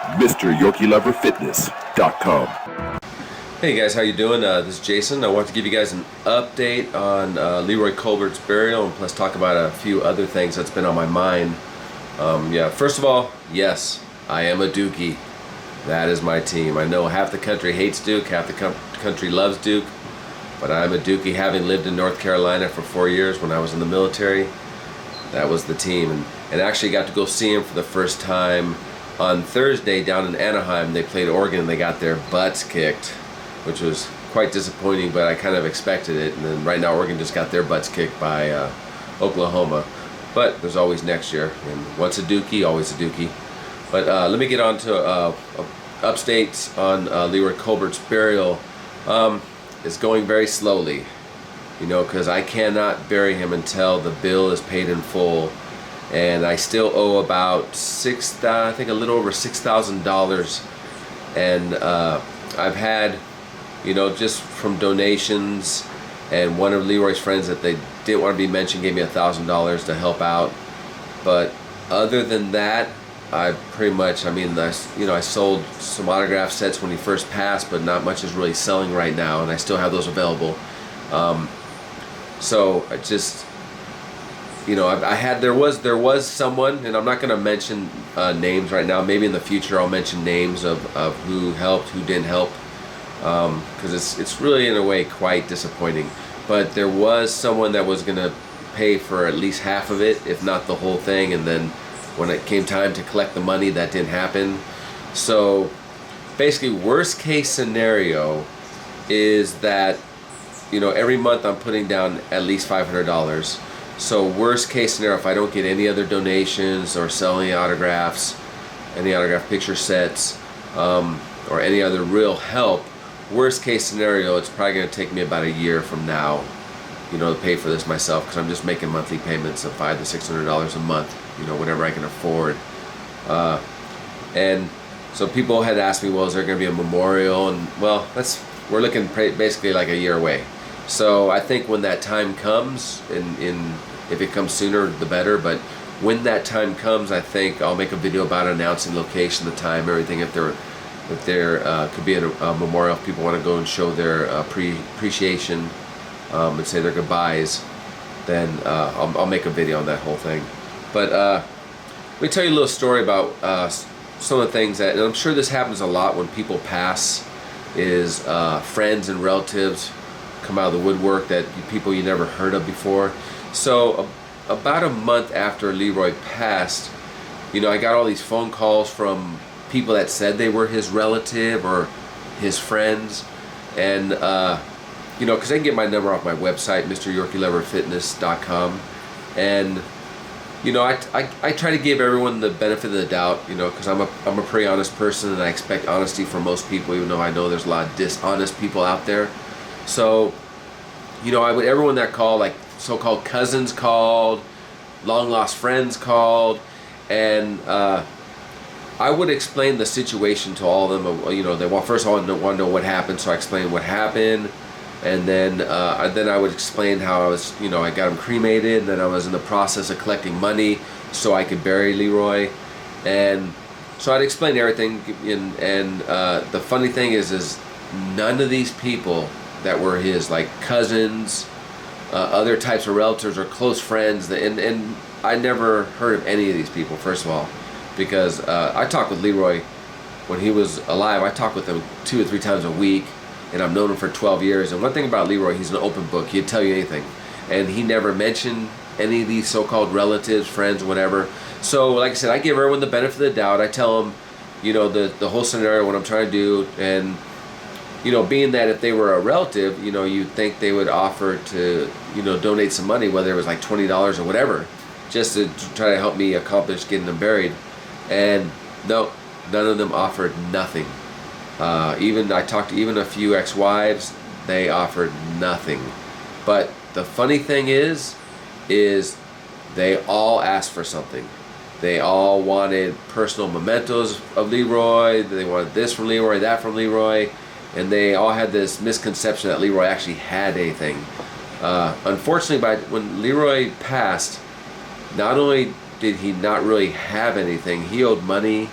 MrYorkieLoverFitness.com. Hey guys, how you doing? This is Jason. I want to give you guys an update on Leroy Colbert's burial, and plus talk about a few other things that's been on my mind. First of all, yes, I am a Dookie. That is my team. I know half the country hates Duke, half the country loves Duke, but I'm a Dookie, having lived in North Carolina for 4 years when I was in the military. That was the team, and actually got to go see him for the first time on Thursday down in Anaheim. They played Oregon and they got their butts kicked, which was quite disappointing, but I kind of expected it. And then right now Oregon just got their butts kicked by Oklahoma. But there's always next year, and once a Dookie, always a Dookie. But let me get on to updates on Leroy Colbert's burial. It's going very slowly, because I cannot bury him until the bill is paid in full. And I still owe about I think a little over $6,000. And I've had, just from donations, and one of Leroy's friends that they didn't want to be mentioned gave me $1,000 to help out. But other than that, I pretty much, I sold some autograph sets when he first passed, but not much is really selling right now, and I still have those available. So I just, there was someone, and I'm not going to mention names right now. Maybe in the future I'll mention names of who helped, who didn't help, because it's really in a way quite disappointing. But there was someone that was going to pay for at least half of it, if not the whole thing, and then when it came time to collect the money, that didn't happen. So basically, worst case scenario is that every month I'm putting down at least $500. So worst case scenario, if I don't get any other donations or sell any autographs, any autograph picture sets, or any other real help, worst case scenario, it's probably going to take me about a year from now, to pay for this myself, because I'm just making monthly payments of $500 to $600 a month, whatever I can afford. And so people had asked me, well, is there going to be a memorial? And well, we're looking basically like a year away. So I think when that time comes, if it comes sooner, the better. But when that time comes, I think I'll make a video about announcing location, the time, everything. If there could be a memorial, if people want to go and show their appreciation and say their goodbyes, then I'll make a video on that whole thing. But let me tell you a little story about some of the things that, and I'm sure this happens a lot when people pass, is friends and relatives come out of the woodwork, that people you never heard of before. So about a month after Leroy passed, I got all these phone calls from people that said they were his relative or his friends, and because I can get my number off my website, MrYorkieLoverFitness.com, and I try to give everyone the benefit of the doubt, because I'm a pretty honest person, and I expect honesty from most people, even though I know there's a lot of dishonest people out there. So, everyone that called, like so-called cousins called, long-lost friends called, and I would explain the situation to all of them. They first want to know what happened, so I explained what happened, and then I would explain how I was, I got him cremated, and then I was in the process of collecting money so I could bury Leroy, and so I'd explain everything. And the funny thing is none of these people that were his, like cousins, other types of relatives or close friends, and I never heard of any of these people, first of all, because I talked with Leroy when he was alive. I talked with him 2 or 3 times a week, and I've known him for 12 years. And one thing about Leroy, he's an open book. He'd tell you anything, and he never mentioned any of these so-called relatives, friends, whatever. So like I said, I give everyone the benefit of the doubt. I tell them, the whole scenario, what I'm trying to do, and being that if they were a relative, you'd think they would offer to, donate some money, whether it was like $20 or whatever, just to try to help me accomplish getting them buried. And no, none of them offered nothing. I talked to even a few ex-wives, they offered nothing. But the funny thing is they all asked for something. They all wanted personal mementos of Leroy. They wanted this from Leroy, that from Leroy. And they all had this misconception that Leroy actually had anything. Unfortunately, when Leroy passed, not only did he not really have anything, he owed money.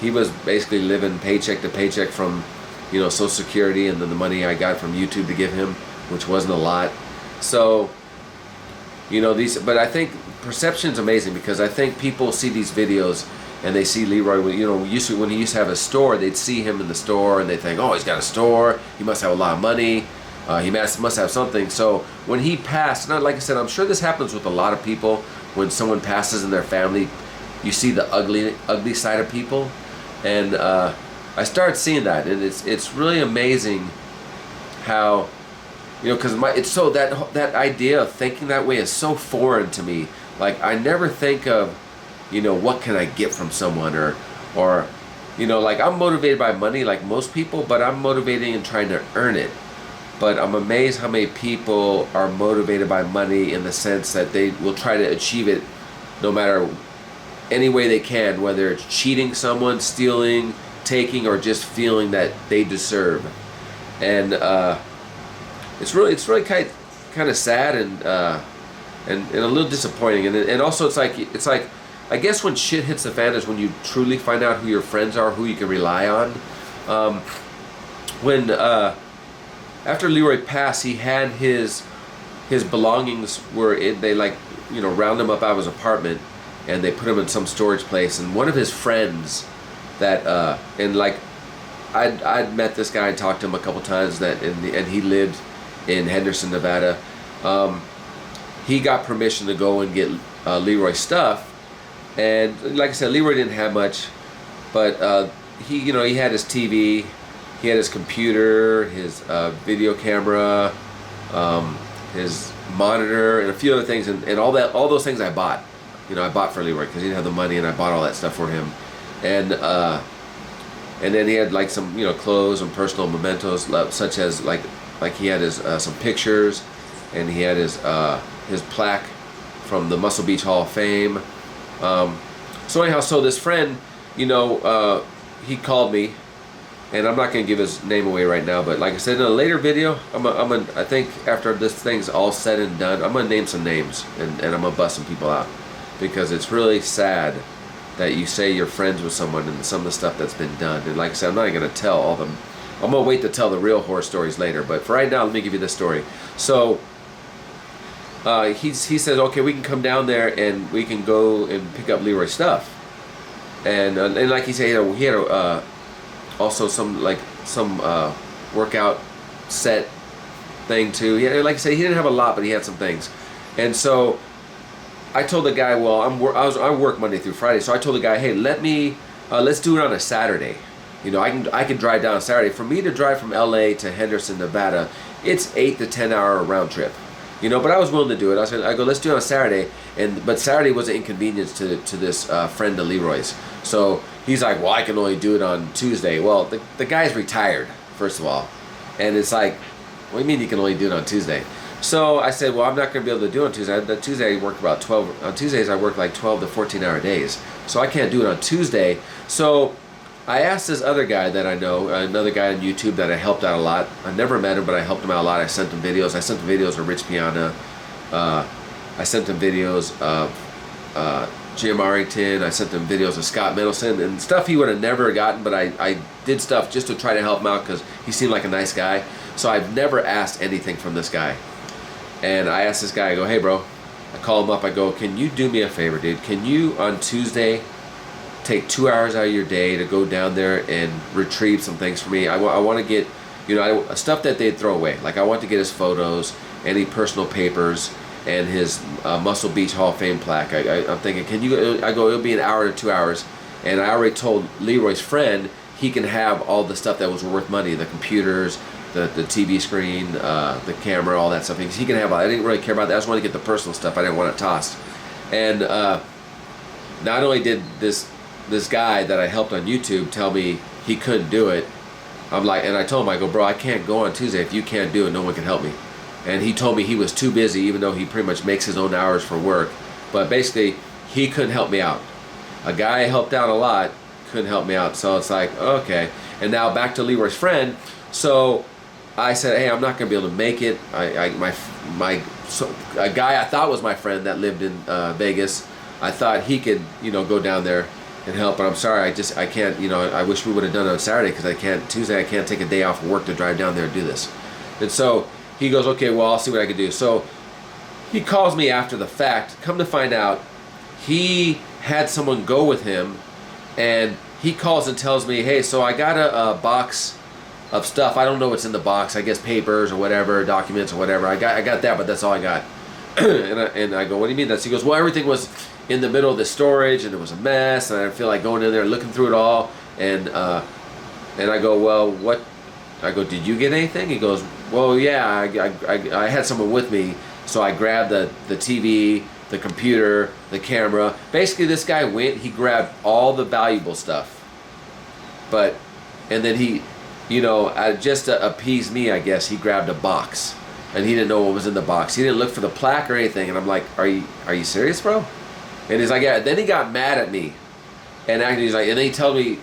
he was basically living paycheck to paycheck from, Social Security, and then the money I got from YouTube to give him, which wasn't a lot. So, but I think perception's amazing, because I think people see these videos and they see Leroy, when he used to have a store, they'd see him in the store and they think, oh, he's got a store, he must have a lot of money, he must have something. So when he passed, and like I said, I'm sure this happens with a lot of people, when someone passes in their family, you see the ugly side of people. And I started seeing that, and it's really amazing how, because it's so, that idea of thinking that way is so foreign to me. Like, I never think of, what can I get from someone, or like, I'm motivated by money like most people, but I'm motivating and trying to earn it. But I'm amazed how many people are motivated by money, in the sense that they will try to achieve it no matter any way they can, whether it's cheating someone, stealing, taking, or just feeling that they deserve. And it's really kind of sad, and a little disappointing. And also it's like I guess when shit hits the fan is when you truly find out who your friends are, who you can rely on. After Leroy passed, he had his belongings they round him up out of his apartment, and they put him in some storage place. And one of his friends that I'd met this guy and talked to him a couple times, and he lived in Henderson, Nevada. He got permission to go and get Leroy's stuff, and like I said, Leroy didn't have much, but he had his TV, he had his computer, his video camera, his monitor, and a few other things, and all those things I bought. I bought for Leroy because he didn't have the money, and I bought all that stuff for him. And then he had like some clothes and personal mementos, such as like he had his some pictures, and he had his plaque from the Muscle Beach Hall of Fame. So anyhow, so this friend, he called me, and I'm not gonna give his name away right now, but like I said, in a later video, I think after this thing's all said and done, I'm gonna name some names, and I'm gonna bust some people out, because it's really sad that you say you're friends with someone and some of the stuff that's been done. And like I said, I'm not even gonna tell all them. I'm gonna wait to tell the real horror stories later, but for right now, let me give you this story. So he says, okay, we can come down there and we can go and pick up Leroy's stuff. And like he said, he had also some workout set thing too. Like I said, he didn't have a lot, but he had some things. And so I told the guy, well, I work Monday through Friday, so I told the guy, hey, let's do it on a Saturday. I can drive down Saturday. For me to drive from LA to Henderson, Nevada, it's 8 to 10 hour round trip. But I was willing to do it. I go, let's do it on Saturday, but Saturday was an inconvenience to this friend of Leroy's. So he's like, well, I can only do it on Tuesday. Well, the guy's retired, first of all, and it's like, what do you mean you can only do it on Tuesday? So I said, well, I'm not going to be able to do it on Tuesday. Tuesday I work about 12. On Tuesdays I work like 12 to 14 hour days. So I can't do it on Tuesday. So I asked this other guy that I know, another guy on YouTube that I helped out a lot. I never met him, but I helped him out a lot. I sent him videos. I sent him videos of Rich Piana. I sent him videos of Jim Arrington. I sent him videos of Scott Mendelson and stuff he would have never gotten, but I did stuff just to try to help him out because he seemed like a nice guy. So I've never asked anything from this guy. And I asked this guy, I go, hey bro, I call him up, I go, can you do me a favor, dude? Can you on Tuesday take 2 hours out of your day to go down there and retrieve some things for me? I want to get, stuff that they'd throw away. Like I want to get his photos, any personal papers, and his Muscle Beach Hall of Fame plaque. I'm thinking, can you, I go, it'll be an hour to 2 hours. And I already told Leroy's friend he can have all the stuff that was worth money, the computers, the TV screen, the camera, all that stuff. He can have all. I didn't really care about that. I just wanted to get the personal stuff. I didn't want it tossed. And not only did this guy that I helped on YouTube tell me he couldn't do it, I'm like, and I told him, I go, bro, I can't go on Tuesday. If you can't do it, no one can help me. And he told me he was too busy, even though he pretty much makes his own hours for work. But basically, he couldn't help me out. A guy I helped out a lot couldn't help me out. So it's like, okay. And now back to Leroy's friend. So I said, hey, I'm not going to be able to make it. A guy I thought was my friend that lived in Vegas, I thought he could, go down there and help, but I'm sorry, I can't, you know, I wish we would have done it on Saturday because Tuesday I can't take a day off of work to drive down there and do this. And so he goes, okay, well, I'll see what I can do. So he calls me after the fact. Come to find out, he had someone go with him, and he calls and tells me, hey, so I got a box of stuff. I don't know what's in the box. I guess papers or whatever, documents or whatever. I got that, but that's all I got. and I go, what do you mean? He goes, well, everything was in the middle of the storage, and it was a mess, and I feel like going in there and looking through it all. And I go, well, what? I go, did you get anything? He goes, well, yeah, I had someone with me, so I grabbed the TV, the computer, the camera. Basically, this guy went, he grabbed all the valuable stuff. And then he, you know, just to appease me, I guess, he grabbed a box. And he didn't know what was in the box. He didn't look for the plaque or anything. And I'm like, are you serious, bro? And he's like, yeah. Then he got mad at me. And actually he's like, and then he told me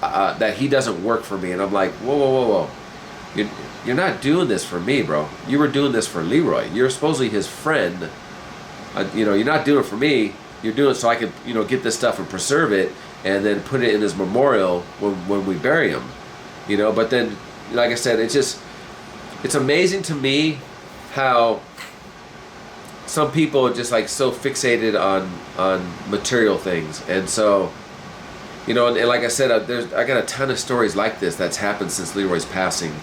that he doesn't work for me. And I'm like, whoa. You're not doing this for me, bro. You were doing this for Leroy. You're supposedly his friend. You know, you're not doing it for me. You're doing it so I could, you know, get this stuff and preserve it and then put it in his memorial when we bury him. You know, but then, like I said, it's amazing to me how some people are just like so fixated on material things. And so, you know, and like I said, I got a ton of stories like this that's happened since Leroy's passing,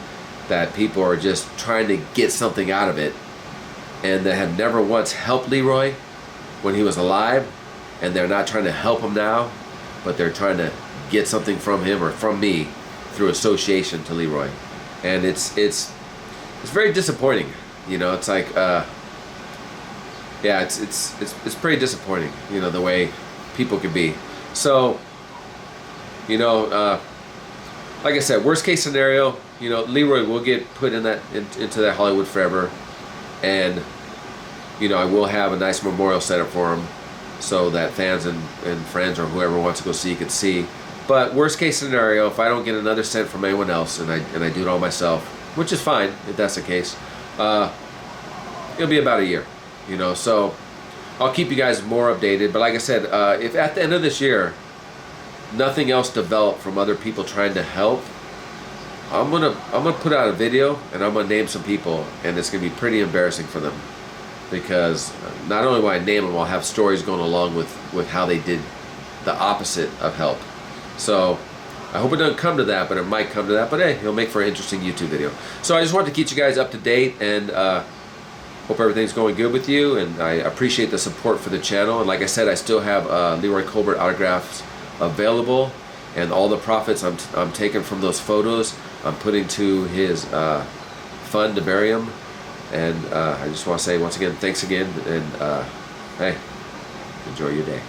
that people are just trying to get something out of it, and that have never once helped Leroy when he was alive, and they're not trying to help him now, but they're trying to get something from him or from me through association to Leroy. And it's very disappointing. You know, it's like yeah, it's pretty disappointing, you know, the way people could be. So, you know, like I said, worst case scenario, you know, Leroy will get put in into that Hollywood Forever, and you know, I will have a nice memorial set up for him so that fans and friends or whoever wants to go see can see. But worst case scenario, if I don't get another cent from anyone else and I do it all myself, which is fine if that's the case, it'll be about a year, you know. So I'll keep you guys more updated. But like I said, if at the end of this year nothing else developed from other people trying to help, I'm gonna put out a video and I'm gonna name some people, and it's gonna be pretty embarrassing for them, because not only will I name them, I'll have stories going along with how they did the opposite of help. So I hope it doesn't come to that, but it might come to that. But hey, it'll make for an interesting YouTube video. So I just wanted to keep you guys up to date, and hope everything's going good with you. And I appreciate the support for the channel. And like I said, I still have Leroy Colbert autographs available, and all the profits I'm taking from those photos, I'm putting to his fund to bury him. And I just want to say once again, thanks again, and hey, enjoy your day.